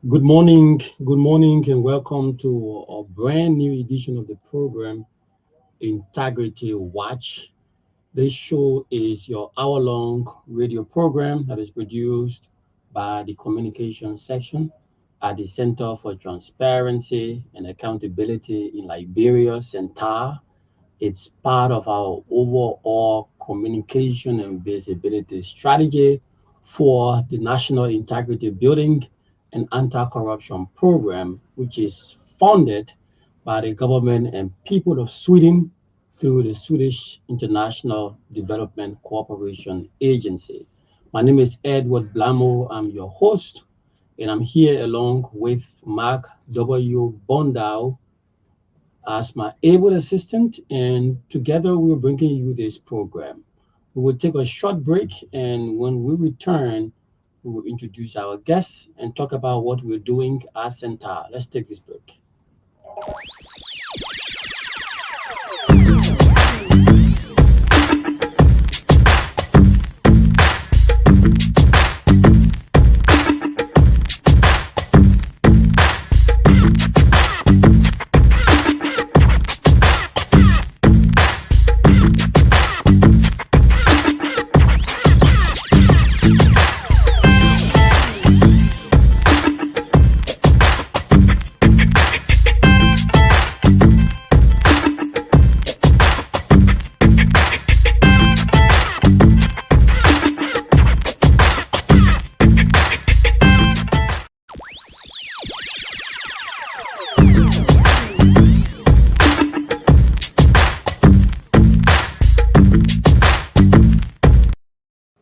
Good morning, and welcome to a brand new edition of the program Integrity Watch. This show is your hour-long radio program that is produced by the communication section at the Center for Transparency and Accountability in Liberia, Center. It's part of our overall communication and visibility strategy for the National Integrity Building and Anti-Corruption Program, which is funded by the government and people of Sweden through the Swedish International Development Cooperation Agency. My name is Edward Blamo. I'm your host, and I'm here along with Mark W. Bondau as my able assistant, and together we're bringing you this program. We will take a short break, and when we return, we will introduce our guests and talk about what we're doing at Center. Let's take this break.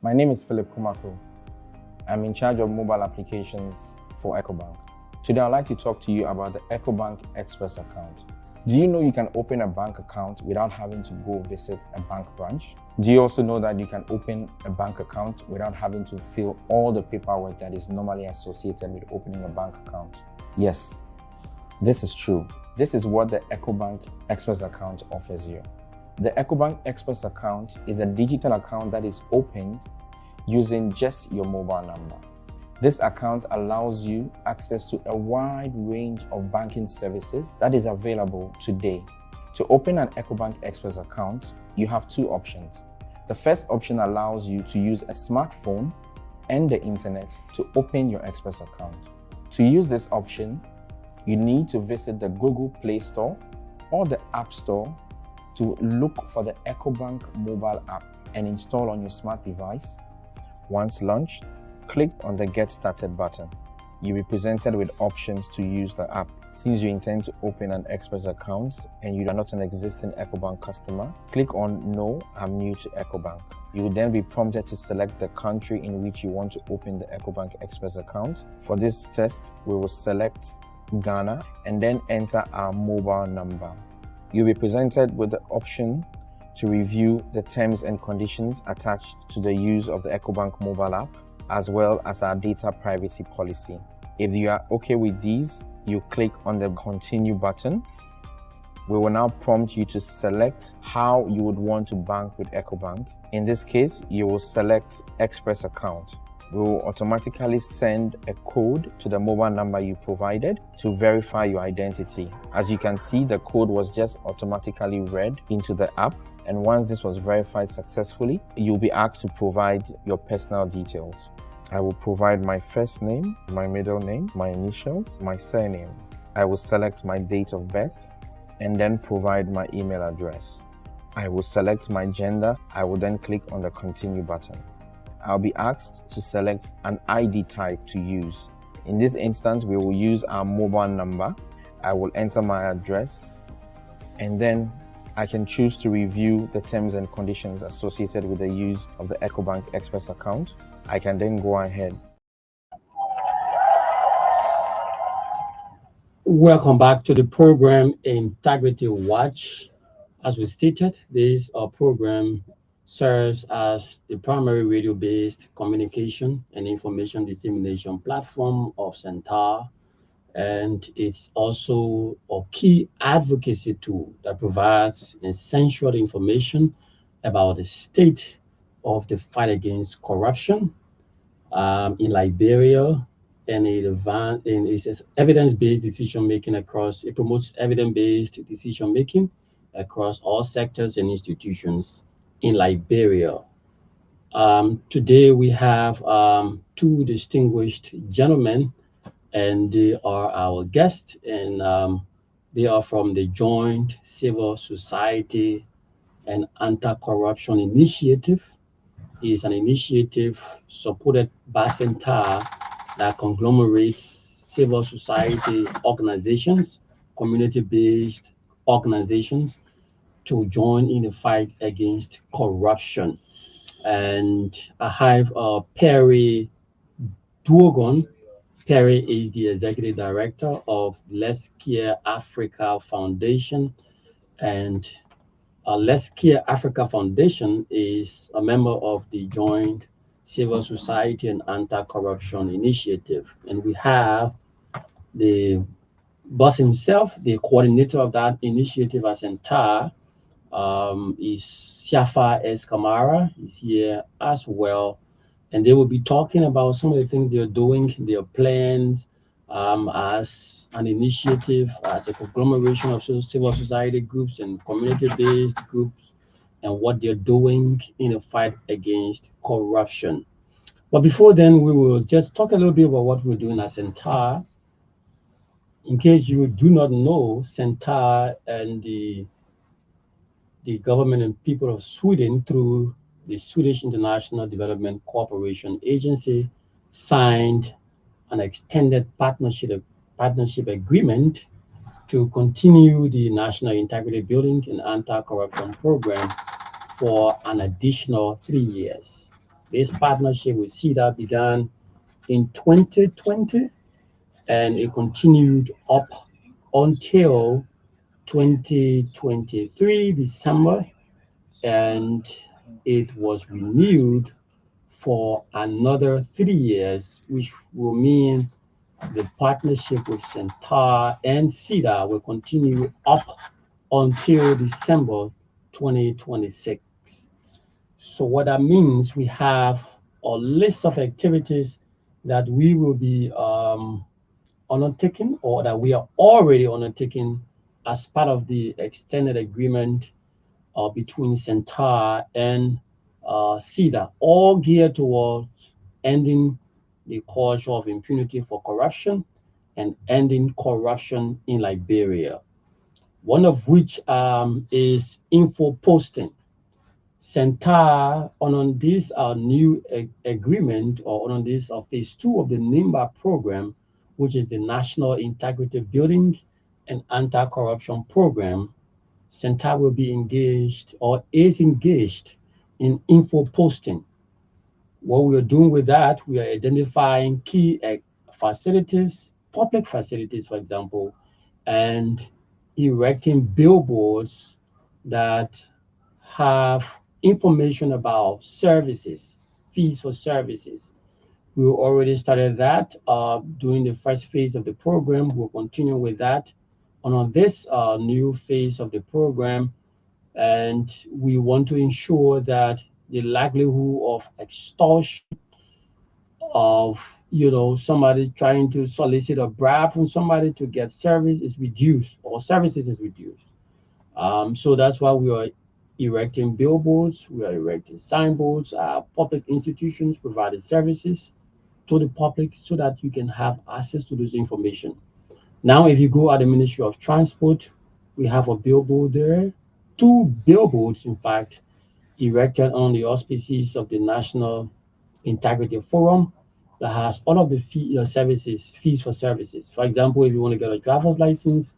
My name is Philip Kumako. I'm in charge of mobile applications for EcoBank. Today, I'd like to talk to you about the EcoBank Express account. Do you know you can open a bank account without having to go visit a bank branch? Do you also know that you can open a bank account without having to fill all the paperwork that is normally associated with opening a bank account? Yes, this is true. This is what the EcoBank Express account offers you. The EcoBank Express account is a digital account that is opened using just your mobile number. This account allows you access to a wide range of banking services that is available today. To open an EcoBank Express account, you have two options. The first option allows you to use a smartphone and the internet to open your Express account. To use this option, you need to visit the Google Play Store or the App Store to look for the EcoBank mobile app and install on your smart device. Once launched, click on the Get Started button. You'll be presented with options to use the app. Since you intend to open an Express account and you are not an existing EcoBank customer, click on No, I'm new to EcoBank. You will then be prompted to select the country in which you want to open the EcoBank Express account. For this test, we will select Ghana and then enter our mobile number. You'll be presented with the option to review the terms and conditions attached to the use of the EcoBank mobile app, as well as our data privacy policy. If you are okay with these, you click on the Continue button. We will now prompt you to select how you would want to bank with EcoBank. In this case, you will select Express account. We will automatically send a code to the mobile number you provided to verify your identity. As you can see, the code was just automatically read into the app. And once this was verified successfully, you'll be asked to provide your personal details. I will provide my first name, my middle name, my initials, my surname. I will select my date of birth and then provide my email address. I will select my gender. I will then click on the Continue button. I'll be asked to select an ID type to use. In this instance, we will use our mobile number. I will enter my address, and then I can choose to review the terms and conditions associated with the use of the EcoBank Express account. I can then go ahead. Welcome back to the program Integrity Watch. As we stated, this program serves as the primary radio-based communication and information dissemination platform of Centaur, and it's also a key advocacy tool that provides essential information about the state of the fight against corruption in Liberia and it's evidence-based decision making across. It promotes evidence-based decision making across all sectors and institutions in Liberia. Today we have two distinguished gentlemen, and they are our guests, and they are from the Joint Civil Society and Anti-Corruption Initiative. Is an initiative supported by Centar that conglomerates civil society organizations, community-based organizations, to join in the fight against corruption. And I have Perry Duogon. Perry is the executive director of Let's Care Africa Foundation, and Let's Care Africa Foundation is a member of the Joint Civil Society and Anti-Corruption Initiative. And we have the boss himself, the coordinator of that initiative as entire, is Siafa S. Kamara, is here as well. And they will be talking about some of the things they're doing, their plans, as an initiative, as a conglomeration of civil society groups and community-based groups, and what they're doing in the fight against corruption. But before then, we will just talk a little bit about what we're doing at Centar. In case you do not know, Centar and the government and people of Sweden, through the Swedish International Development Cooperation Agency, signed an extended partnership agreement to continue the National Integrity Building and Anti-Corruption Program for an additional 3 years. This partnership with CEDA began in 2020, and it continued up until 2023 December, and it was renewed for another 3 years, which will mean the partnership with Centar and CEDA will continue up until December 2026. So what that means, we have a list of activities that we will be undertaking, or that we are already undertaking as part of the extended agreement between Centar and CEDA, all geared towards ending the culture of impunity for corruption and ending corruption in Liberia. One of which is info posting. Centar, on this new agreement, or on this phase 2 of the NIMBA program, which is the National Integrity Building and Anti-Corruption Program, Centar will be engaged, or is engaged, in info posting. What we are doing with that, we are identifying key facilities, public facilities, for example, and erecting billboards that have information about services, fees for services. We already started that during the first phase of the program. We'll continue with that on this new phase of the program, and we want to ensure that the likelihood of extortion, of somebody trying to solicit a bribe from somebody to get service is reduced, or services is reduced. So that's why we are erecting billboards, we are erecting signboards, public institutions providing services to the public so that you can have access to this information. Now, if you go at the Ministry of Transport, we have a billboard there, two billboards, in fact, erected on the auspices of the National Integrity Forum, that has all of the fees for services. For example, if you want to get a driver's license,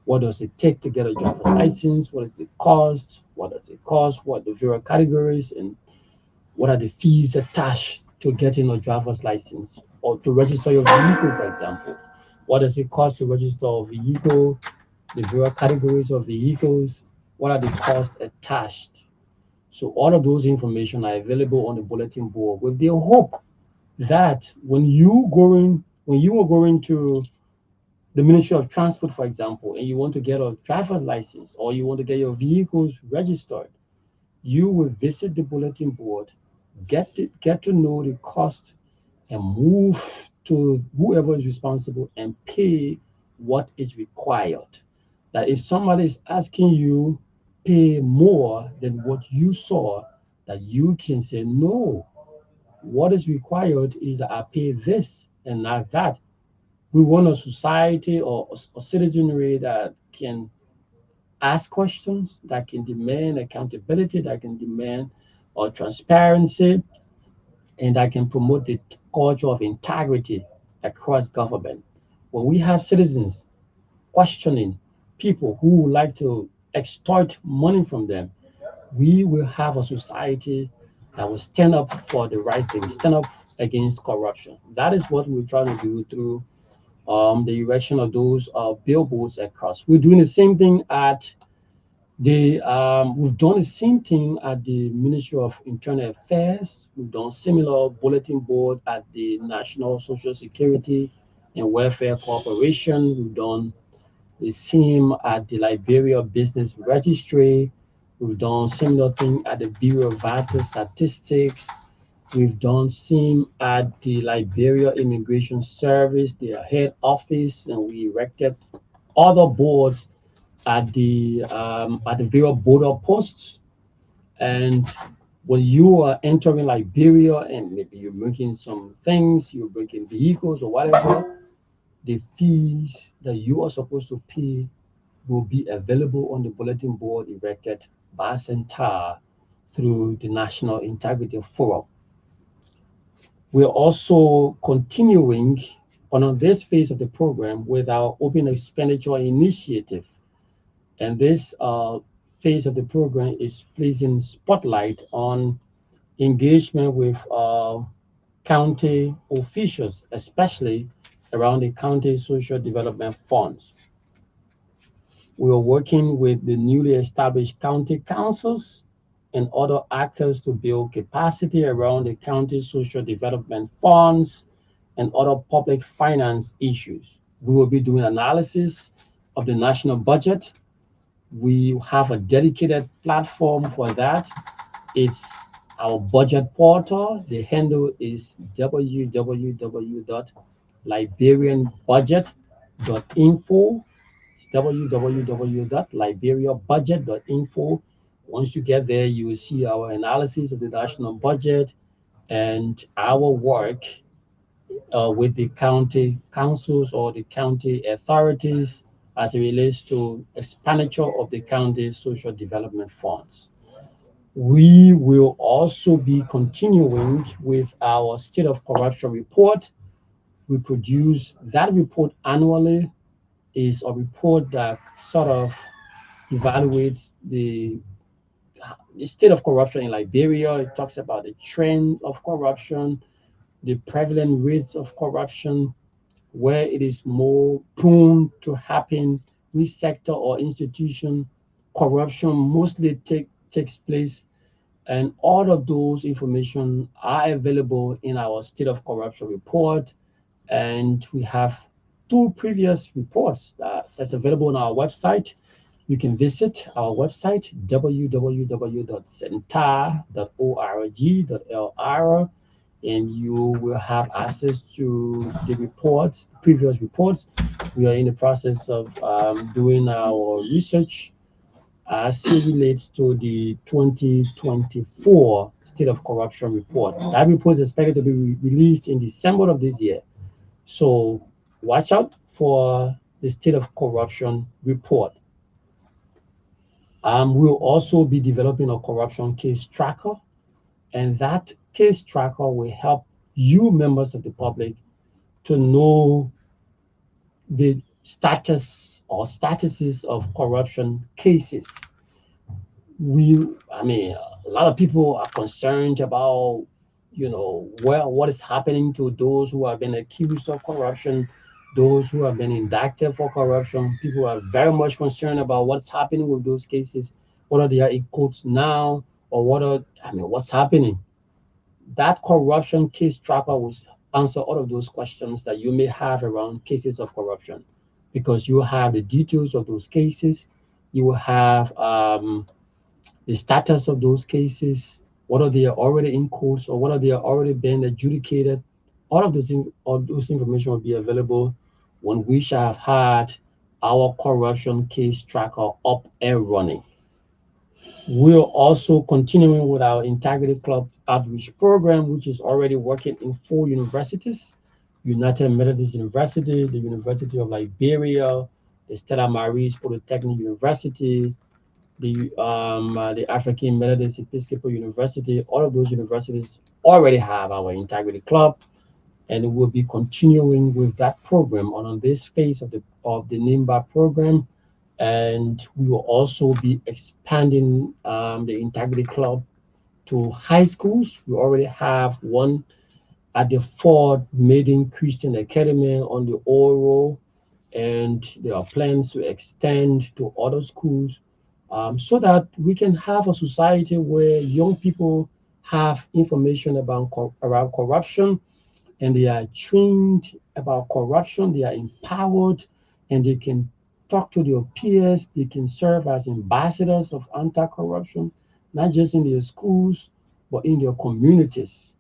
what does it take to get a driver's license? What is the cost? What does it cost? What are the various categories? And what are the fees attached to getting a driver's license, or to register your vehicle, for example? What does it cost to register a vehicle? The various categories of vehicles? What are the costs attached? So all of those information are available on the bulletin board, with the hope that when you are going to the Ministry of Transport, for example, and you want to get a driver's license, or you want to get your vehicles registered, you will visit the bulletin board, get to know the cost, and move to whoever is responsible and pay what is required. That if somebody is asking you pay more than what you saw, that you can say no. What is required is that I pay this and not that. We want a society or a citizenry that can ask questions, that can demand accountability, that can demand or transparency, and that can promote the culture of integrity across government. When we have citizens questioning people who would like to extort money from them, we will have a society that will stand up for the right thing, stand up against corruption. That is what we're trying to do through the erection of those billboards across. We're doing the same thing at we've done the same thing at the Ministry of Internal Affairs. We've done similar bulletin board at the National Social Security and Welfare Corporation. We've done the same at the Liberia Business Registry. We've done similar thing at the Bureau of Vital Statistics. We've done same at the Liberia Immigration Service, their head office, and we erected other boards at the various border posts. And when you are entering Liberia and maybe you're bringing some things, you're bringing vehicles or whatever, the fees that you are supposed to pay will be available on the bulletin board erected by Centar through the National Integrity Forum. We're also continuing on this phase of the program with our Open Expenditure Initiative. And this phase of the program is placing spotlight on engagement with county officials, especially around the county social development funds. We are working with the newly established county councils and other actors to build capacity around the county social development funds and other public finance issues. We will be doing analysis of the national budget. We have a dedicated platform for that. It's our budget portal. The handle is www.liberianbudget.info. www.liberiabudget.info. Once you get there, you will see our analysis of the national budget and our work with the county councils or the county authorities as it relates to expenditure of the county social development funds. We will also be continuing with our state of corruption report. We produce that report annually. Is a report that sort of evaluates the state of corruption in Liberia. It talks about the trend of corruption, the prevalent rates of corruption, where it is more prone to happen, which sector or institution corruption mostly takes place. And all of those information are available in our state of corruption report. And we have two previous reports that's available on our website. You can visit our website, www.centar.org.lr, and you will have access to the reports, previous reports. We are in the process of doing our research as it relates to the 2024 State of Corruption report. That report is expected to be released in December of this year. So watch out for the State of Corruption report. We'll also be developing a corruption case tracker, and that case tracker will help you, members of the public, to know the status or statuses of corruption cases. I mean, a lot of people are concerned about, what is happening to those who have been accused of corruption, those who have been indicted for corruption. People are very much concerned about what's happening with those cases, whether they are in courts now or what's happening. That corruption case tracker will answer all of those questions that you may have around cases of corruption, because you have the details of those cases, you will have the status of those cases, whether they are already in courts or whether they are already been adjudicated, All of those information will be available when we shall have had our corruption case tracker up and running. We're also continuing with our Integrity Club outreach program, which is already working in 4 universities: United Methodist University, the University of Liberia, the Stella Maris Polytechnic University, the African Methodist Episcopal University. All of those universities already have our Integrity Club, and we'll be continuing with that program on this phase of the NIMBA program. And we will also be expanding the Integrity Club to high schools. We already have one at the Ford Maiden Christian Academy on the Oro, and there are plans to extend to other schools, so that we can have a society where young people have information around corruption, and they are trained about corruption, they are empowered, and they can talk to their peers, they can serve as ambassadors of anti-corruption, not just in their schools, but in their communities,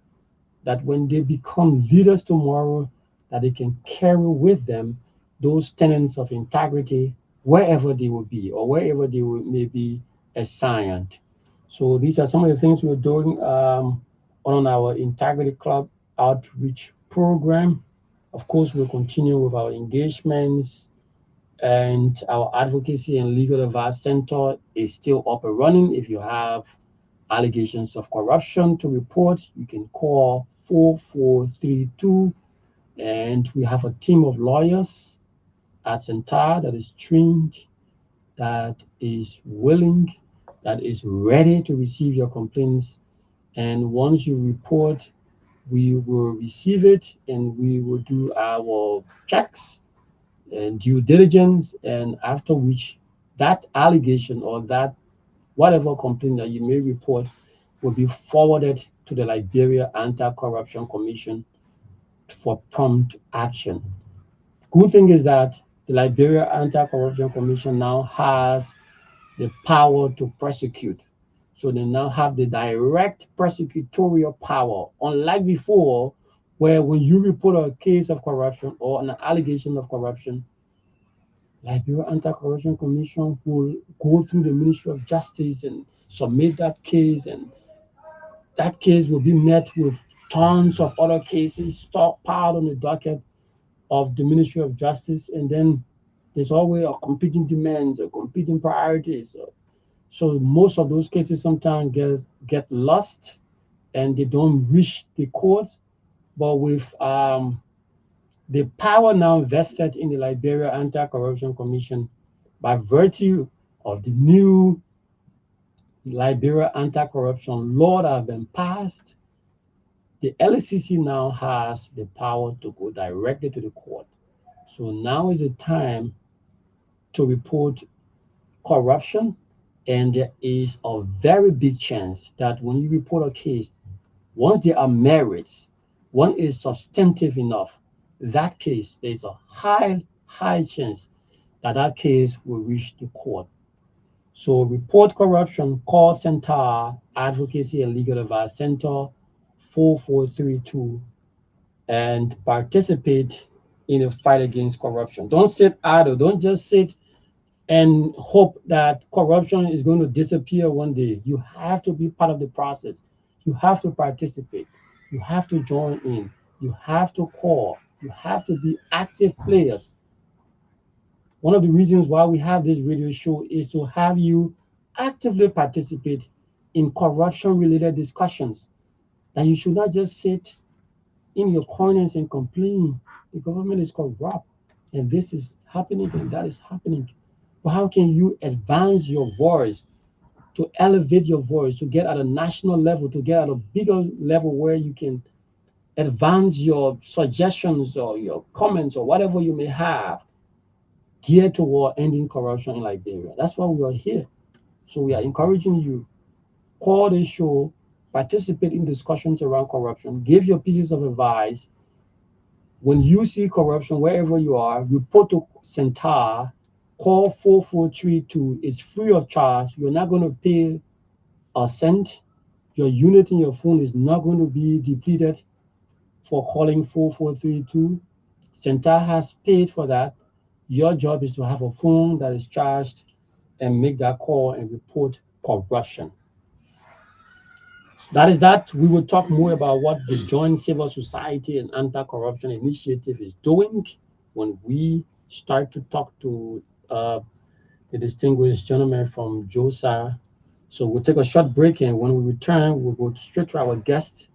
that when they become leaders tomorrow, that they can carry with them those tenets of integrity wherever they will be or wherever they may be assigned. So these are some of the things we're doing on our Integrity Club outreach program. Of course, we'll continue with our engagements, and our advocacy and legal advice center is still up and running. If you have allegations of corruption to report, you can call 4432, and we have a team of lawyers at Centaur that is trained, that is willing, that is ready to receive your complaints. And once you report, we will receive it and we will do our checks and due diligence, and after which that allegation or that whatever complaint that you may report will be forwarded to the Liberia Anti-Corruption Commission for prompt action. Good thing is that the Liberia Anti-Corruption Commission now has the power to prosecute. So they now have the direct prosecutorial power, unlike before, where when you report a case of corruption or an allegation of corruption, Liberia Anti-Corruption Commission will go through the Ministry of Justice and submit that case, and that case will be met with tons of other cases stockpiled on the docket of the Ministry of Justice, and then there's always a competing demands or competing priorities. So most of those cases sometimes get lost and they don't reach the court. But with the power now vested in the Liberia Anti-Corruption Commission by virtue of the new Liberia anti-corruption law that have been passed, the LCC now has the power to go directly to the court. So now is the time to report corruption, and there is a very big chance that when you report a case, once there are merits, one is substantive enough, that case, there's a high chance that that case will reach the court. So report corruption, call Centaur Advocacy and Legal Advice Center 4432 and participate in the fight against corruption. Don't sit idle. Don't just sit and hope that corruption is going to disappear one day. You have to be part of the process. You have to participate. You have to join in. You have to call. You have to be active players. One of the reasons why we have this radio show is to have you actively participate in corruption-related discussions. That you should not just sit in your corners and complain the government is corrupt and this is happening and that is happening. But how can you advance your voice, to elevate your voice, to get at a national level, to get at a bigger level where you can advance your suggestions or your comments or whatever you may have geared toward ending corruption in Liberia? That's why we are here. So we are encouraging you, call this show, participate in discussions around corruption, give your pieces of advice. When you see corruption, wherever you are, report to Centaur, call 4432. It's free of charge. You're not going to pay a cent. Your unit in your phone is not going to be depleted. for calling 4432. Center has paid for that. Your job is to have a phone that is charged and make that call and report corruption. That is that. We will talk more about what the Joint Civil Society and Anti-Corruption Initiative is doing when we start to talk to the distinguished gentleman from JOSA. So we'll take a short break, and when we return, we'll go straight to our guests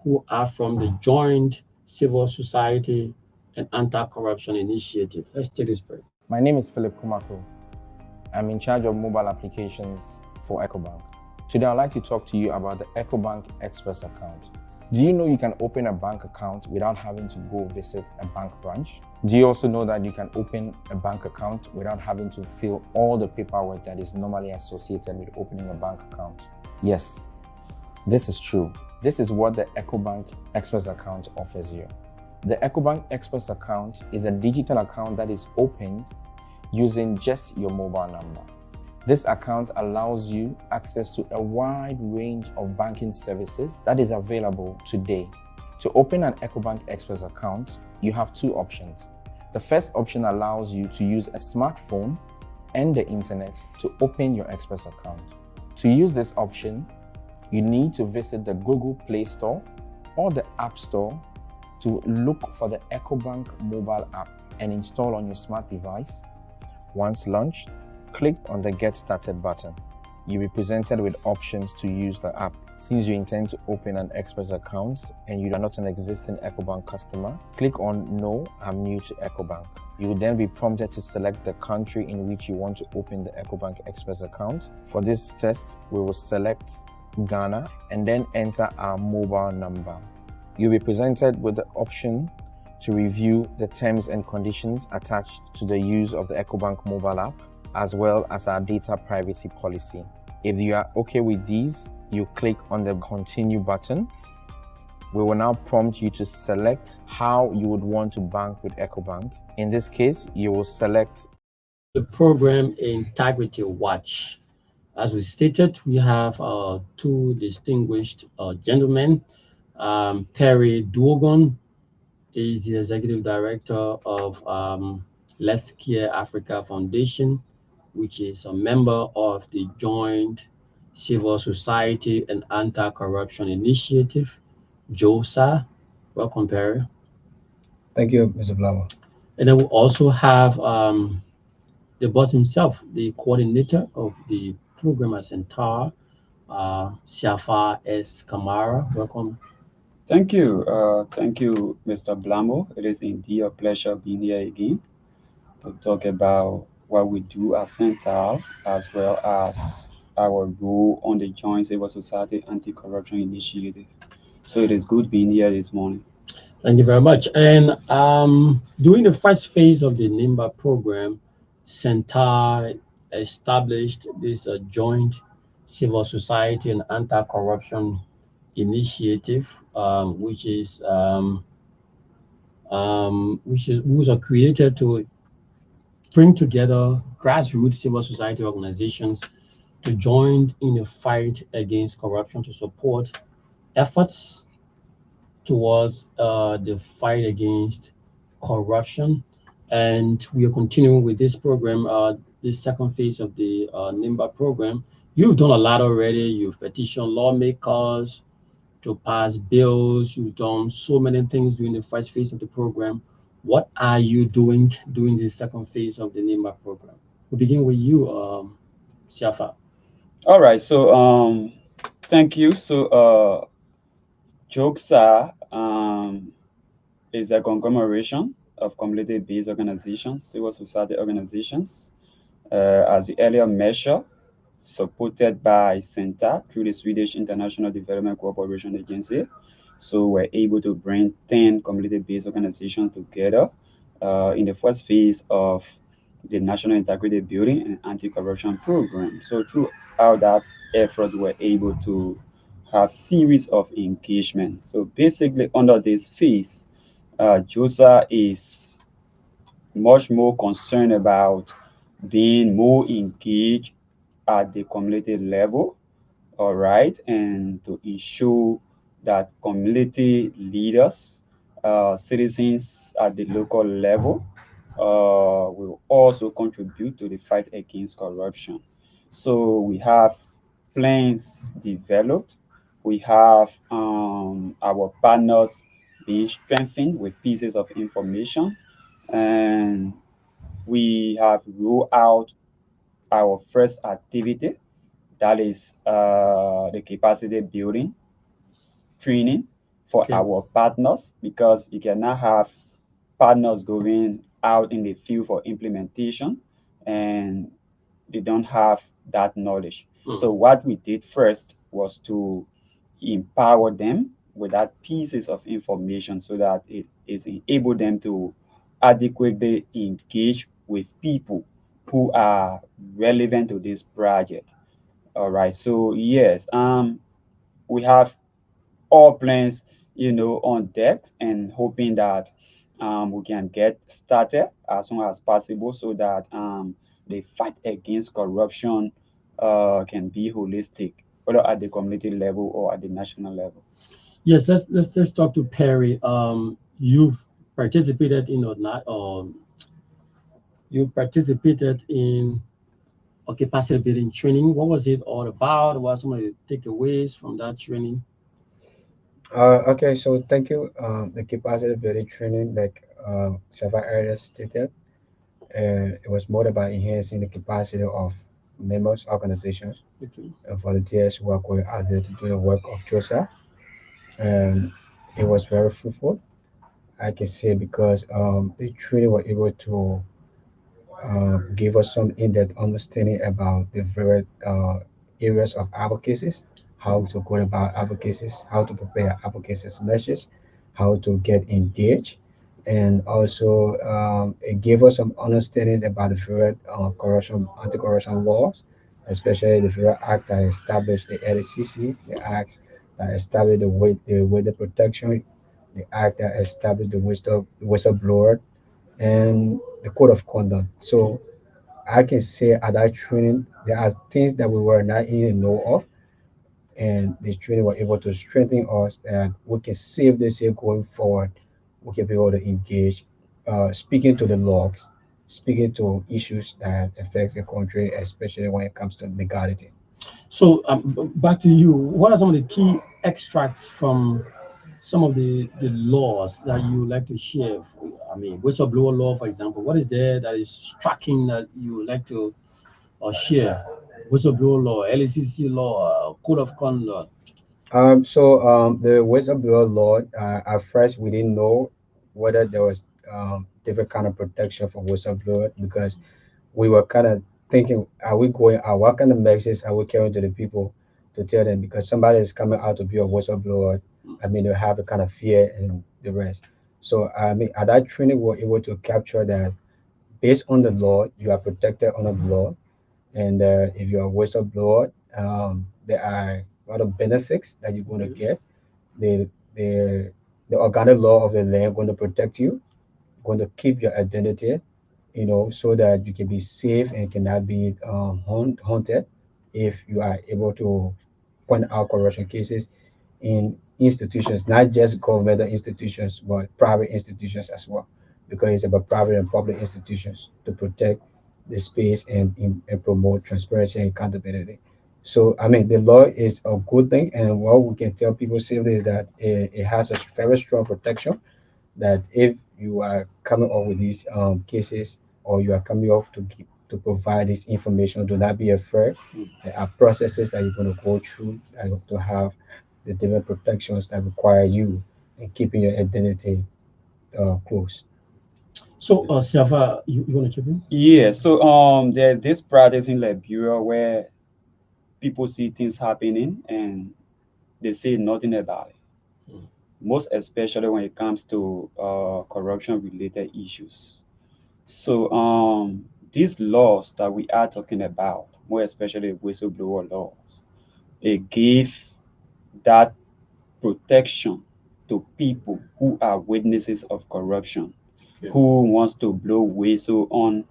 who are from the Joint Civil Society and Anti-Corruption Initiative. Let's take this break. My name is Philip Kumako. I'm in charge of mobile applications for EcoBank. Today, I'd like to talk to you about the EcoBank Express account. Do you know you can open a bank account without having to go visit a bank branch? Do you also know that you can open a bank account without having to fill all the paperwork that is normally associated with opening a bank account? Yes, this is true. This is what the EcoBank Express account offers you. The EcoBank Express account is a digital account that is opened using just your mobile number. This account allows you access to a wide range of banking services that is available today. To open an EcoBank Express account, you have two options. The first option allows you to use a smartphone and the internet to open your Express account. To use this option, you need to visit the Google Play Store or the App Store to look for the EcoBank mobile app and install on your smart device. Once launched, click on the Get Started button. You'll be presented with options to use the app. Since you intend to open an Express account and you are not an existing EcoBank customer, click on No, I'm new to EcoBank. You will then be prompted to select the country in which you want to open the EcoBank Express account. For this test, we will select Ghana and then enter our mobile number. You'll be presented with the option to review the terms and conditions attached to the use of the EcoBank mobile app, as well as our data privacy policy. If you are okay with these, you click on the Continue button. We will now prompt you to select how you would want to bank with EcoBank. In this case, you will select the program Integrity Watch. As we stated, we have two distinguished gentlemen. Perry Duogon is the executive director of Let's Care Africa Foundation, which is a member of the Joint Civil Society and Anti-Corruption Initiative, JOSA. Welcome, Perry. Thank you, Mr. Blamo. And then we also have the boss himself, the coordinator of the program at Centaur, Siafa S. Kamara. Welcome. Thank you. Thank you, Mr. Blamo. It is indeed a pleasure being here again to talk about what we do at Centaur, as well as our role on the Joint Civil Society Anti-Corruption Initiative. So it is good being here this morning. Thank you very much. And during the first phase of the NIMBA program, Centaur established this Joint Civil Society and Anti-Corruption Initiative, which was created to bring together grassroots civil society organizations to join in a fight against corruption, to support efforts towards the fight against corruption. And we are continuing with this program, this second phase of the NIMBA program. You've done a lot already. You've petitioned lawmakers to pass bills. You've done so many things during the first phase of the program. What are you doing during the second phase of the NIMBA program? We'll begin with you, Siafa. All right. So thank you. So JOSA is a conglomeration of community-based organizations, civil society organizations, as the earlier measure, supported by Centaur through the Swedish International Development Cooperation Agency. So we're able to bring 10 community-based organizations together in the first phase of the National Integrity Building and Anti-Corruption Program. So throughout that effort, we're able to have series of engagement. So basically under this phase, JOSA is much more concerned about being more engaged at the community level, all right, and to ensure that community leaders citizens at the local level will also contribute to the fight against corruption. So we have plans developed. We have our partners being strengthened with pieces of information, and we have rolled out our first activity, that is the capacity building training for Okay. our partners, because you cannot have partners going out in the field for implementation and they don't have that knowledge. So what we did first was to empower them with that pieces of information so that it is enable them to adequately engage with people who are relevant to this project. All right. So yes, we have all plans, on deck, and hoping that we can get started as soon as possible so that the fight against corruption can be holistic, whether at the community level or at the national level. Yes, let's talk to Perry. You've participated in or not? You participated in a capacity building training. What was it all about? What are some of the takeaways from that training? Okay, so thank you. The capacity building training, like several areas stated, it was more about enhancing the capacity of members, organizations, Okay. and volunteers who are going out there to do the work of Joseph. And it was very fruitful, I can say, because the training were able to give us some in-depth understanding about the various areas of advocacies, how to go about advocacies, how to prepare advocacy messages, how to get engaged, and also it gave us some understanding about the various corruption, anti-corruption laws, especially the various act that established the LCC, the acts that established the protection, the act that established the whistleblower, and the code of conduct. So I can say at that training, there are things that we were not even know of, and this training was able to strengthen us that we can save this year going forward. We can be able to engage, speaking to the logs, speaking to issues that affects the country, especially when it comes to legality. So back to you. What are some of the key extracts from some of the laws that you would like to share? I mean, whistleblower law, for example. What is there that is striking that you would like to share? Whistleblower law, LACC law, code of conduct. The whistleblower law, at first we didn't know whether there was different kind of protection for whistleblower because we were kind of thinking, are we going out? What kind of messages are we carrying to the people to tell them? Because somebody is coming out to be a whistleblower, I mean, they have a kind of fear and the rest. So, I mean, at that training, we were able to capture that based on the law, you are protected under the law. And if you're a whistleblower, there are a lot of benefits that you're going to get. The, the, the organic law of the land going to protect you, going to keep your identity, so that you can be safe and cannot be haunted if you are able to point out corruption cases in institutions, not just governmental institutions, but private institutions as well, because it's about private and public institutions to protect the space and promote transparency and accountability. So, I mean, the law is a good thing, and what we can tell people simply is that it has a very strong protection that if you are coming up with these cases or you are coming up to provide this information, do not be afraid. There are processes that you're going to go through to have the different protections that require you and keeping your identity close. So, Siafa, you want to chip in? Yeah, so there's this practice in Liberia where people see things happening and they say nothing about it. Most especially when it comes to corruption related issues. So these laws that we are talking about, more especially whistleblower laws, it give that protection to people who are witnesses of corruption, who wants to blow whistle on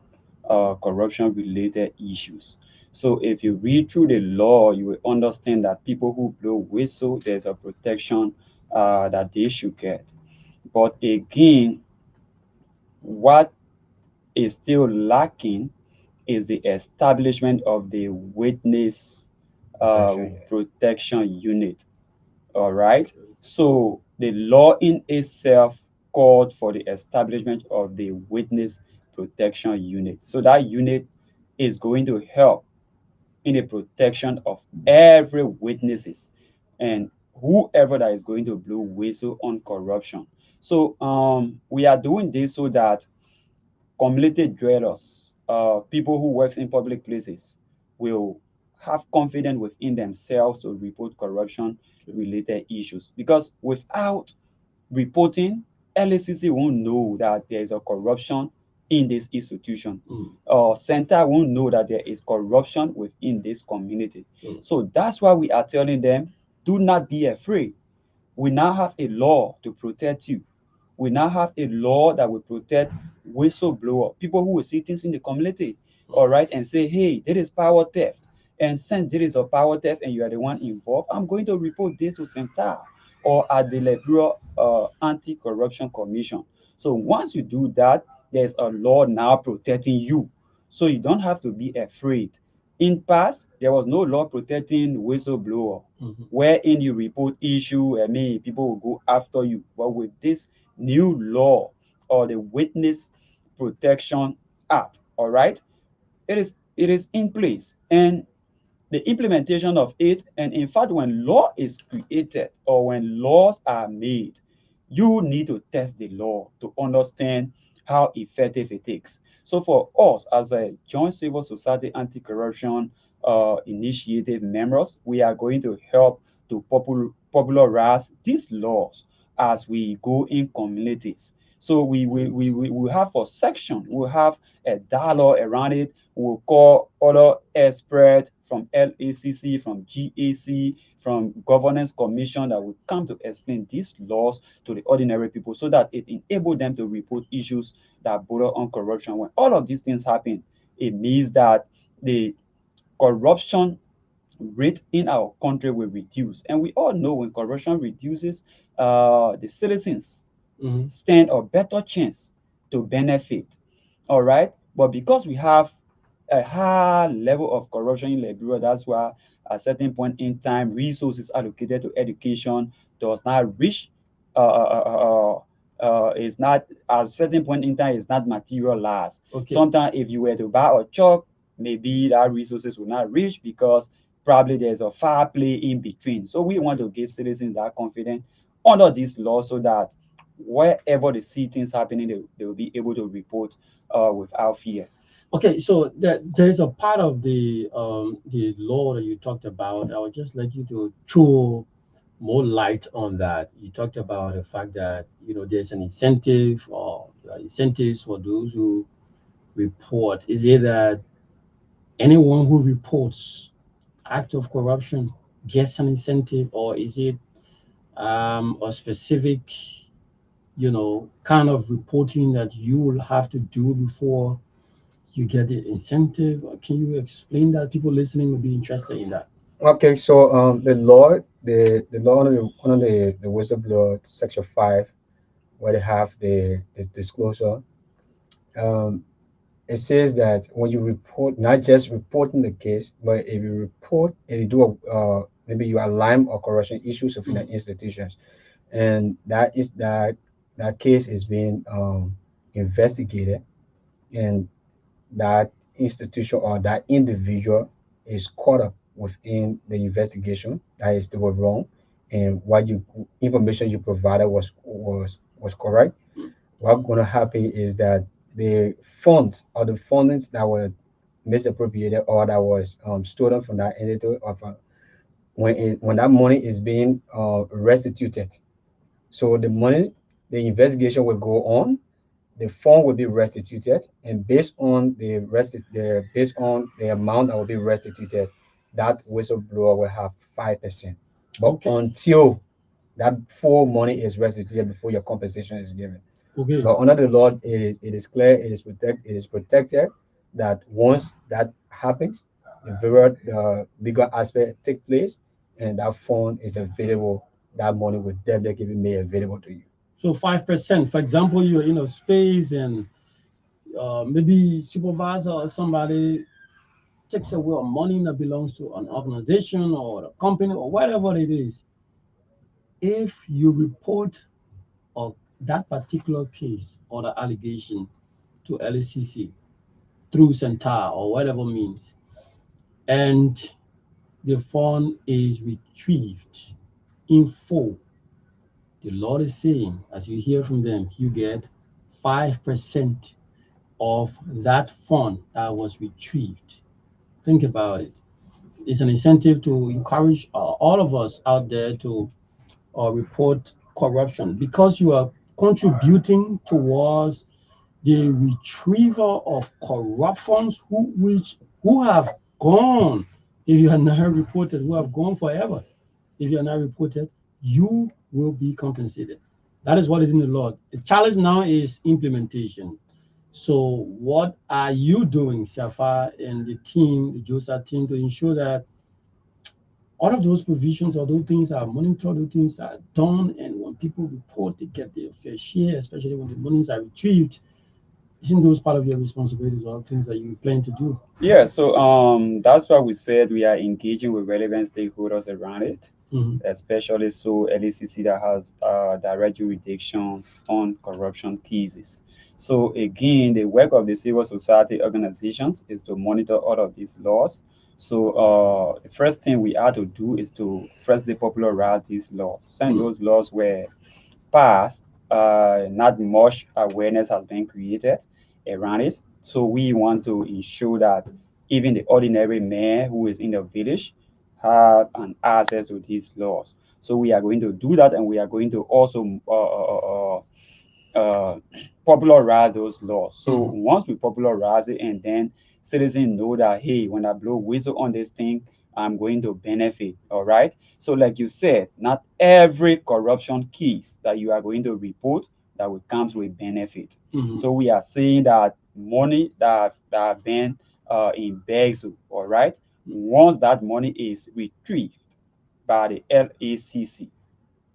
corruption related issues. So if you read through the law, you will understand that people who blow whistle, there's a protection that they should get. But again, what is still lacking is the establishment of the witness Protection, yeah. protection unit. All right. So the law in itself called for the establishment of the witness protection unit. So that unit is going to help in the protection of every witnesses and whoever that is going to blow whistle on corruption. So we are doing this so that community dwellers, people who works in public places, will have confidence within themselves to report corruption related issues. Because without reporting, LACC won't know that there is a corruption in this institution. Center won't know that there is corruption within this community. So that's why we are telling them, do not be afraid. We now have a law to protect you. We now have a law that will protect whistleblower, people who will see things in the community, all right, and say, hey, there is power theft. And since there is a power theft and you are the one involved, I'm going to report this to Center or at the Liberia Anti-Corruption Commission. So once you do that, there's a law now protecting you. So you don't have to be afraid. In past, there was no law protecting whistleblower, wherein you report issue, I mean, people will go after you. But with this new law or the Witness Protection Act, all right, it is in place. And the implementation of it, and in fact, when law is created or when laws are made, you need to test the law to understand how effective it is. So for us as a joint civil society anti-corruption initiative members, we are going to help to popularize these laws as we go in communities. So we have a section, we'll have a dialogue around it. We'll call other experts from LACC, from GAC, from Governance Commission that will come to explain these laws to the ordinary people so that it enables them to report issues that border on corruption. When all of these things happen, it means that the corruption rate in our country will reduce. And we all know when corruption reduces, the citizens stand a better chance to benefit. All right. But because we have a high level of corruption in Liberia, that's why at a certain point in time, resources allocated to education does not reach, is not, at a certain point in time, is not materialized. Okay. Sometimes if you were to buy a chalk, maybe that resources will not reach because probably there's a far play in between. So we want to give citizens that confidence under this law so that wherever they see things happening, they will be able to report without fear. Okay, so there's a part of the law that you talked about. I would just like you to throw more light on that. You talked about the fact that there's an incentive or incentives for those who report. Is it that anyone who reports act of corruption gets an incentive, or is it a specific kind of reporting that you will have to do before you get the incentive? Can you explain that? People listening would be interested in that. Okay, so the law under the whistleblower section 5, where they have the disclosure, um, it says that when you report, not just reporting the case, but if you report, if you do maybe you alarm or corruption issues within the institutions, and that case is being investigated, and that institution or that individual is caught up within the investigation that is they were wrong, and what you information you provided was correct. What's going to happen is that the funds or the fundings that were misappropriated or that was stolen from that entity of when that money is being restituted, so the investigation will go on, the fund will be restituted, and based on the amount that will be restituted, that whistleblower will have 5%. But Okay. until that full money is restituted before your compensation is given. Okay. But under the law, it is clear, it is protected that once that happens, the legal aspect take place, and that fund is available, that money will definitely be made available to you. So 5%, for example, you're in a space and maybe supervisor or somebody takes away money that belongs to an organization or a company or whatever it is. If you report of that particular case or the allegation to LACC through Centar or whatever means, and the fund is retrieved in full, the Lord is saying, as you hear from them, you get 5% of that fund that was retrieved. Think about it. It's an incentive to encourage all of us out there to report corruption because you are contributing towards the retrieval of corrupt funds who have gone. If you are not reported, who have gone forever. If you are not reported, you will be compensated. That is what is in the law. The challenge now is implementation. So, what are you doing, Safa and the team, the JOSA team, to ensure that all of those provisions or those things are monitored, those things are done, and when people report, they get their fair share, especially when the monies are retrieved? Isn't those part of your responsibilities or things that you plan to do? Yeah, so that's why we said we are engaging with relevant stakeholders around it, especially so LACC that has direct jurisdictions on corruption cases. So again, the work of the civil society organizations is to monitor all of these laws. So the first thing we have to do is to firstly popularize these laws. Since those laws were passed, not much awareness has been created around it. So we want to ensure that even the ordinary man who is in the village have an access to these laws. So we are going to do that, and we are going to also popularize those laws. So once we popularize it, and then citizens know that, hey, when I blow whistle on this thing, I'm going to benefit. All right. So, like you said, not every corruption case that you are going to report that will comes with benefit. So we are saying that money that have been embezzled, all right, once that money is retrieved by the LACC,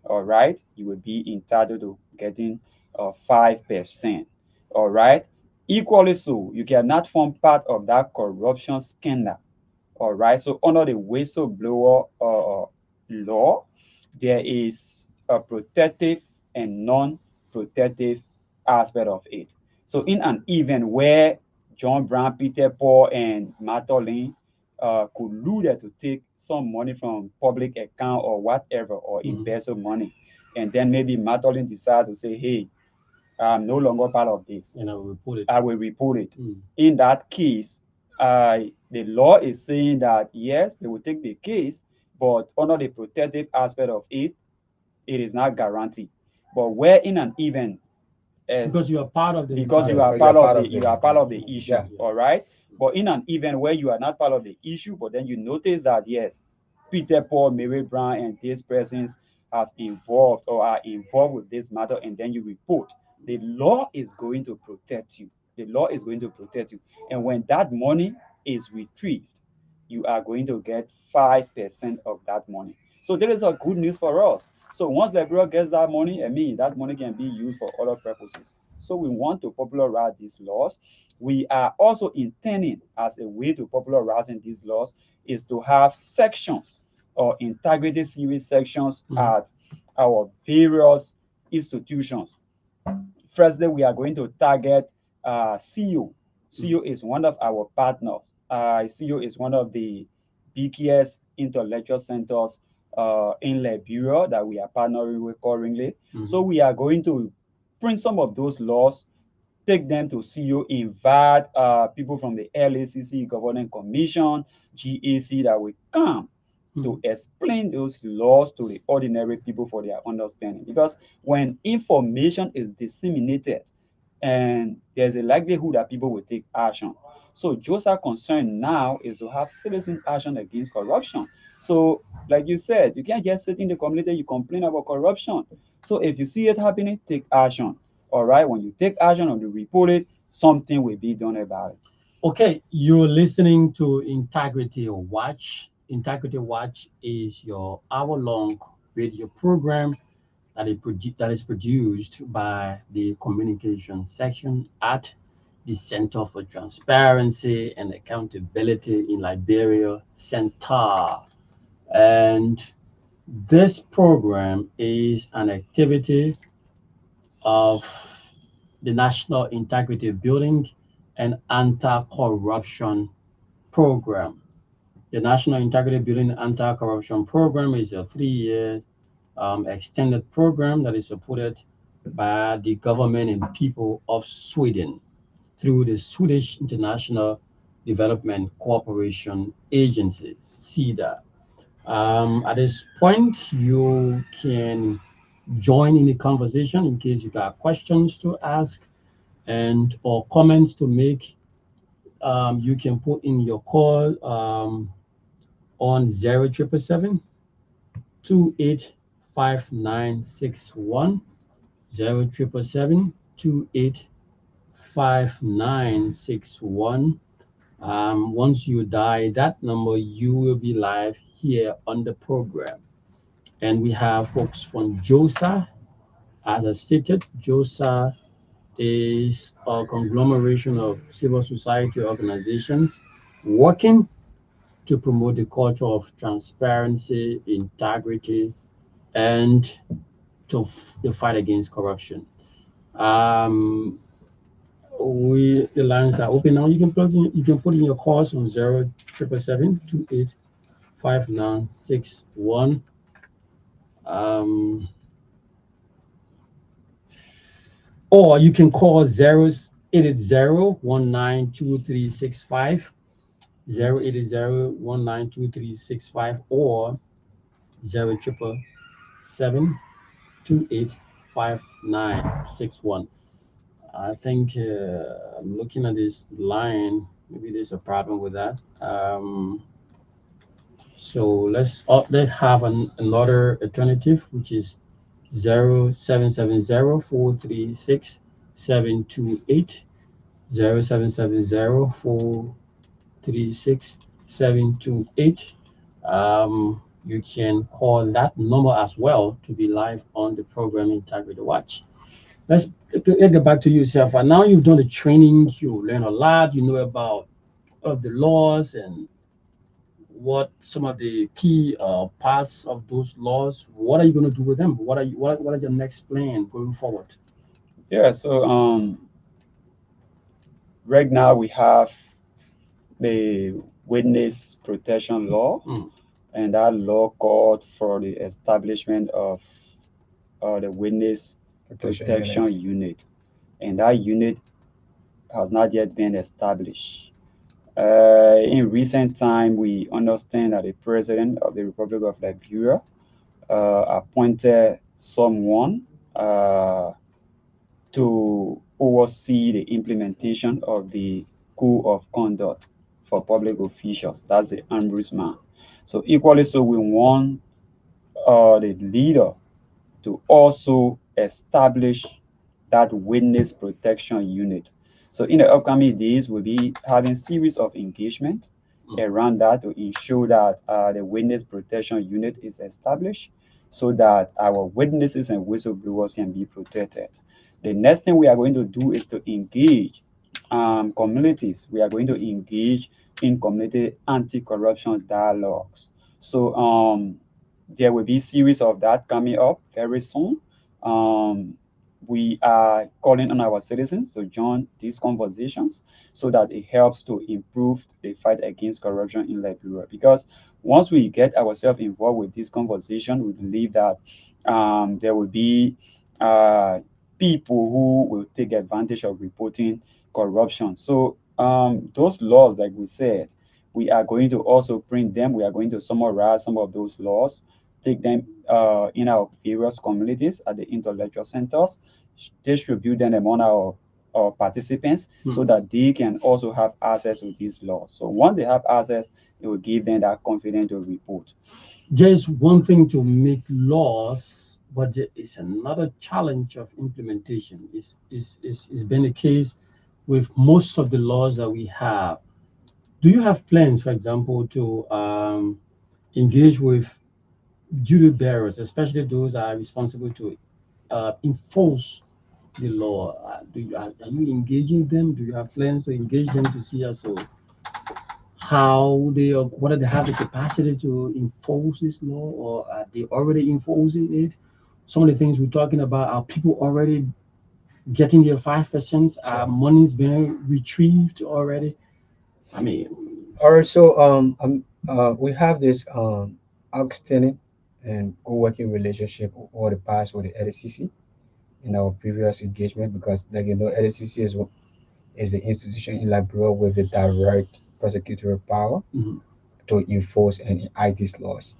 all right, you will be entitled to getting 5%. All right. Equally so, you cannot form part of that corruption scandal. All right. So under the whistleblower law, there is a protective and non-protective aspect of it. So in an event where John Brown, Peter Paul, and Matolin colluded to take some money from public account or whatever, or embezzle money, and then maybe Matolin decides to say, hey, I'm no longer part of this, and I will report it. I will report it. In that case, the law is saying that yes, they will take the case, but under the protective aspect of it, it is not guaranteed. But where in an event, because you are part of the because you are part of the issue, all right. But in an event where you are not part of the issue, but then you notice that yes, Peter Paul, Mary Brown, and these persons are involved or are involved with this matter, and then you report, the law is going to protect you. The law is going to protect you. And when that money is retrieved, you are going to get 5% of that money. So there is a good news for us. So once the bureau gets that money, I mean, that money can be used for other purposes. So we want to popularize these laws. We are also intending, as a way to popularizing these laws, is to have sections or integrity series sections at our various institutions. Firstly, we are going to target CO. CO is one of our partners. CO is one of the biggest intellectual centers in Liberia that we are partnering with currently. So we are going to print some of those laws, take them to CO, invite people from the LACC Governing Commission, GAC, that will come to explain those laws to the ordinary people for their understanding. Because when information is disseminated, and there's a likelihood that people will take action. So JOSA concern now is to have citizen action against corruption. So like you said, you can't just sit in the community, you complain about corruption. So if you see it happening, take action. All right, when you take action or you report it, something will be done about it. Okay, you're listening to Integrity Watch. Integrity Watch is your hour-long radio program that is produced by the communication section at the Center for Transparency and Accountability in Liberia, Center. And this program is an activity of the National Integrity Building and Anti-Corruption Program. The National Integrity Building and Anti-Corruption Program is a 3-year extended program that is supported by the government and people of Sweden through the Swedish International Development Cooperation Agency, SIDA. At this point, you can join in the conversation in case you got questions to ask and or comments to make. You can put in your call on 0777 285961, 0777 285961. Once you dial that number, you will be live here on the program. And we have folks from JOSA. As I stated, JOSA is a conglomeration of civil society organizations working to promote the culture of transparency, integrity, and the fight against corruption. The lines are open now. You can put in your calls on 0777 285961. Or you can call 080192365, 080192365, or 0777 285961. I think I'm looking at this line. Maybe there's a problem with that. So let's have another alternative, which is 0770 436 728, 0770 436 728. You can call that number as well to be live on the program Integrity Watch. Let's get back to you, Safa. Now you've done the training, you learn a lot, you know about all of the laws and what some of the key parts of those laws. What are you going to do with them? What are your next plan going forward? Yeah, so right now we have the witness protection law, and that law called for the establishment of the witness protection unit, and that unit has not yet been established. In recent time, we understand that the President of the Republic of Liberia appointed someone to oversee the implementation of the Code of Conduct for public officials. That's the ombudsman. So equally so, we want the leader to also establish that witness protection unit. So in the upcoming days, we'll be having series of engagement around that to ensure that the witness protection unit is established so that our witnesses and whistleblowers can be protected. The next thing we are going to do is to engage communities. We are going to engage in community anti-corruption dialogues. So there will be series of that coming up very soon. We are calling on our citizens to join these conversations so that it helps to improve the fight against corruption in Liberia. Because once we get ourselves involved with this conversation, we believe that there will be people who will take advantage of reporting corruption. So those laws, like we said, we are going to also print them. We are going to summarize some of those laws, take them in our various communities at the intellectual centers, distribute them among our participants so that they can also have access to these laws. So once they have access, it will give them that confidence to report. There's one thing to make laws, but there is another challenge of implementation. It's been the case with most of the laws that we have. Do you have plans, for example, to engage with duty bearers, especially those that are responsible to enforce the law? Are you engaging them? Do you have plans to engage them to see also how they are, whether they have the capacity to enforce this law, or are they already enforcing it? Some of the things we're talking about, are people already getting their 5%? Are Sure. monies being retrieved already? I mean, All right, so we have this outstanding and good working relationship over the past with the LCC in our previous engagement, because, like you know, LCC is the institution in Liberia with the direct prosecutorial power mhm. to enforce and enacts these laws.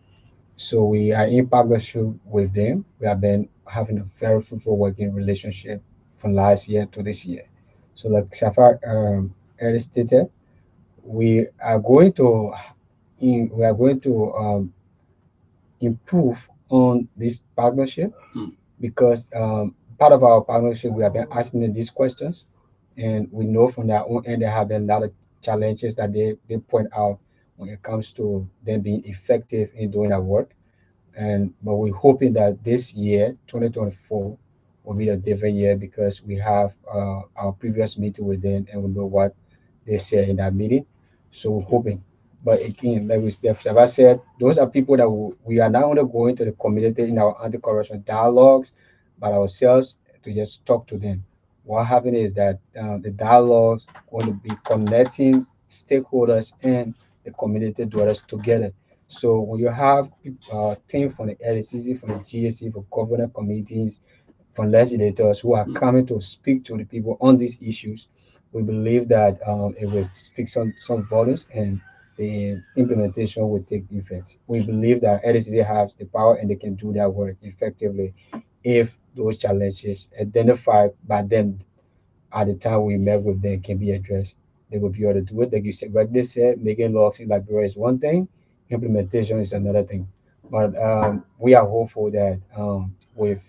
So we are in partnership with them. We have been having a very fruitful working relationship from last year to this year. So, like Safar earlier stated, we are going to we are going to improve on this partnership, Mm. because part of our partnership we have been asking them these questions, and we know from their own end there have been a lot of challenges that they point out when it comes to them being effective in doing their work. And but we're hoping that this year 2024 will be a different year, because we have our previous meeting with them and we know what they said in that meeting. So we're hoping. But again, like as I said, those are people that we are not only going to the community in our anti-corruption dialogues by ourselves to just talk to them. What happened is that the dialogues going to be connecting stakeholders and the community dwellers together. So when you have team from the LCC, from the GSC, from governor committees, from legislators who are coming to speak to the people on these issues, we believe that it will speak some volumes, and the implementation will take effect. We believe that LCC has the power and they can do their work effectively if those challenges identified by them at the time we met with them can be addressed. They will be able to do it. Like you said, like they said, making laws in Liberia is one thing, implementation is another thing. But we are hopeful that with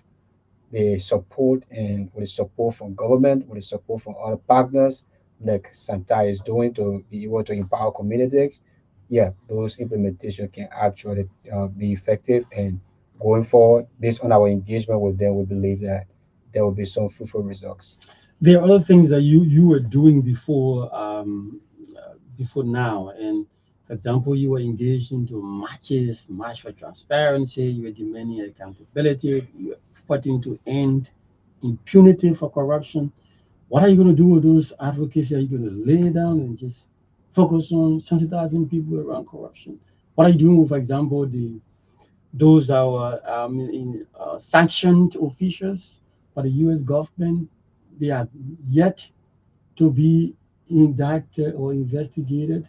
the support and with the support from government, with the support from other partners, like Santa is doing to be able to empower communities, yeah, those implementation can actually be effective. And going forward, based on our engagement with them, we believe that there will be some fruitful results. There are other things that you were doing before now, and for example, you were engaged into marches, march for transparency. You were demanding accountability. You were fighting to end impunity for corruption. What are you going to do with those advocacy? Are you going to lay down and just focus on sensitizing people around corruption? What are you doing with, for example, the those that were sanctioned officials by the U.S. government? They are yet to be indicted or investigated.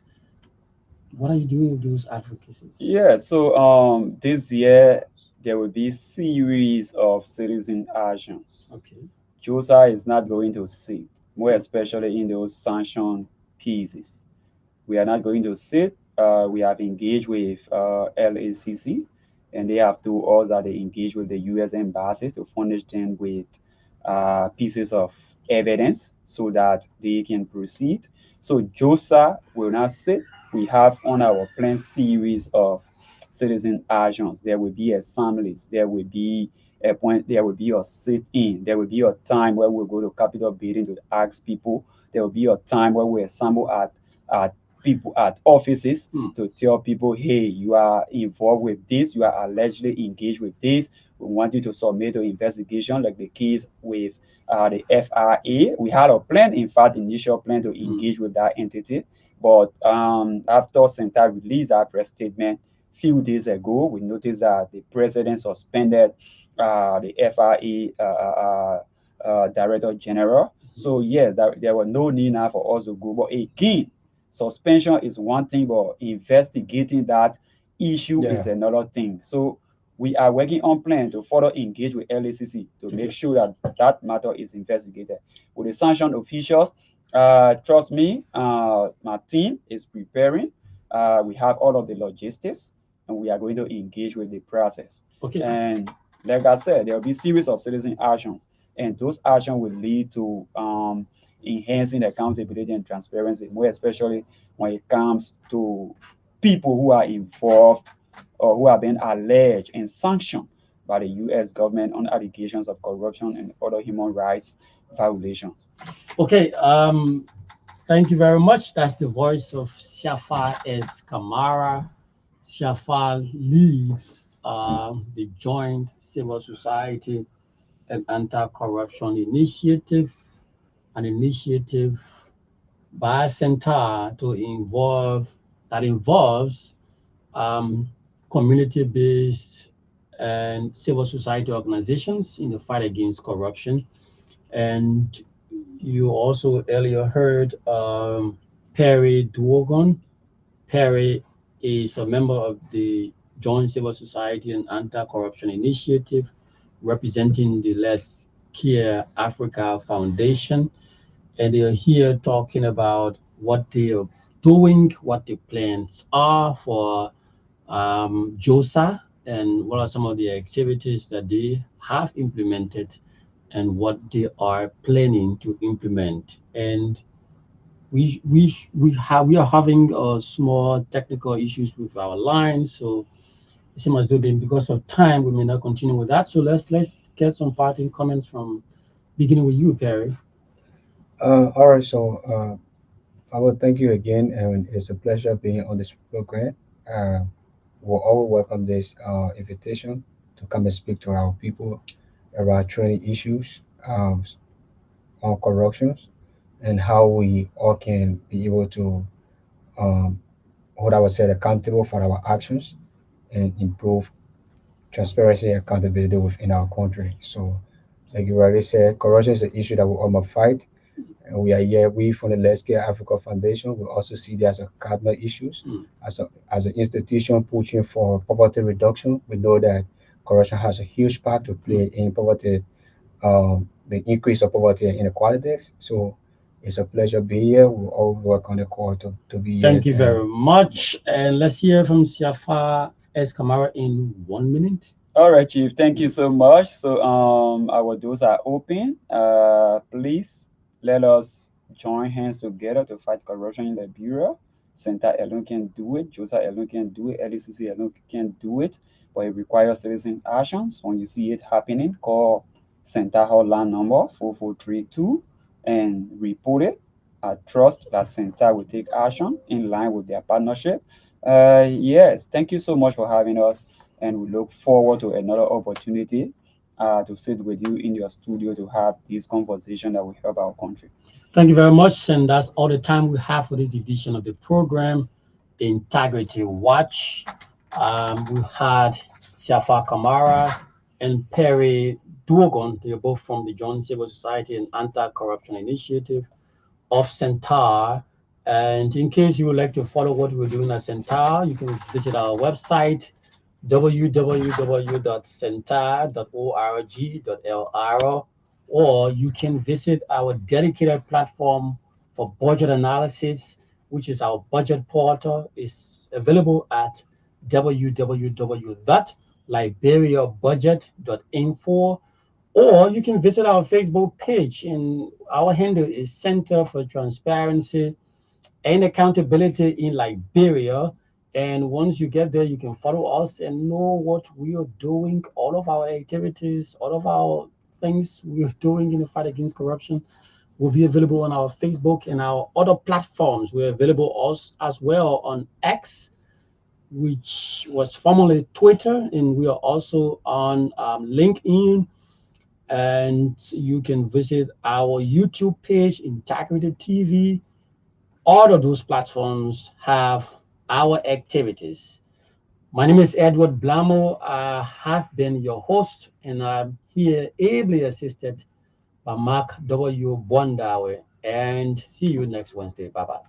What are you doing with those advocacies? Yeah, so this year there will be series of citizen actions. Okay. JOSA is not going to sit, more especially in those sanctioned cases. We are not going to sit. We have engaged with LACC, and they have told us that they engage with the U.S. Embassy to furnish them with pieces of evidence so that they can proceed. So JOSA will not sit. We have on our plan series of citizen actions. There will be assemblies. There will be a point. There will be a sit-in. There will be a time where we'll go to Capitol building to ask people. There will be a time where we assemble at people at offices to tell people, hey, you are involved with this, you are allegedly engaged with this. We want you to submit an investigation, like the case with the FRA. We had a plan, in fact, initial plan to engage with that entity. But after Santa released that press statement few days ago, we noticed that the president suspended the FRA Director General. So yes, there was no need now for us to go. But again, suspension is one thing, but investigating that issue is Yeah. another thing. So we are working on plan to further engage with LACC to make sure that that matter is investigated. With the sanctioned officials, trust me, my team is preparing. We have all of the logistics, and we are going to engage with the process. Okay. And like I said, there will be series of citizen actions, and those actions will lead to enhancing accountability and transparency, more especially when it comes to people who are involved or who have been alleged and sanctioned by the U.S. government on allegations of corruption and other human rights violations. Okay, thank you very much. That's the voice of Siafa S. Kamara. Siafa leads the Joint Civil Society and Anti-Corruption Initiative, an initiative by Center that involves um, community-based and civil society organizations in the fight against corruption. And you also earlier heard Perry Duogon. Perry is a member of the Joint Civil Society and Anti-Corruption Initiative, representing the Let's Care Africa Foundation. And they're here talking about what they are doing, what the plans are for JOSA, and what are some of the activities that they have implemented and what they are planning to implement. And we are having small technical issues with our line, so it seems as though because of time we may not continue with that. So let's get some parting comments from beginning with you, Perry. All right, so I will thank you again, and it's a pleasure being on this program. Uh, we'll always welcome this invitation to come and speak to our people around training issues on corruptions and how we all can be able to um, hold ourselves accountable for our actions and improve transparency and accountability within our country. So, like you already said, corruption is an issue that we all must fight. And we are here, we from the Let's Care Africa Foundation, we also see that as a cardinal issues, Mm. as an institution pushing for poverty reduction. We know that corruption has a huge part to play in poverty, the increase of poverty and inequalities. So it's a pleasure being here. We all work on the call to be here. Thank you very much. And let's hear from Siafa S. Kamara in 1 minute. All right, Chief. Thank you so much. So our doors are open. Please let us join hands together to fight corruption in Liberia. Center alone can't do it. JOSA alone can't do it. LECC alone can't do it. But it requires citizen actions. When you see it happening, call Center hotline number 4432 and report it. I trust that Center will take action in line with their partnership. Yes, thank you so much for having us, and we look forward to another opportunity to sit with you in your studio to have this conversation that will help our country. Thank you very much. And that's all the time we have for this edition of the program, Integrity Watch. We had Siafa Kamara and Perry Duogon. They're both from the Joint Civil Society and Anti-Corruption Initiative of Centaur. And in case you would like to follow what we're doing at Centaur, you can visit our website, www.centaur.org.lr, or you can visit our dedicated platform for budget analysis, which is our budget portal. It's available at www.liberiabudget.info, or you can visit our Facebook page, and our handle is Center for Transparency and Accountability in Liberia. And once you get there, you can follow us and know what we are doing, all of our activities, all of our things we are doing in the fight against corruption will be available on our Facebook and our other platforms. We're available as well on X, which was formerly Twitter, and we are also on LinkedIn. And you can visit our YouTube page, Integrity TV. All of those platforms have our activities. My name is Edward Blamo. I have been your host, and I'm here ably assisted by Mark W. Bondawe. And see you next Wednesday. Bye-bye.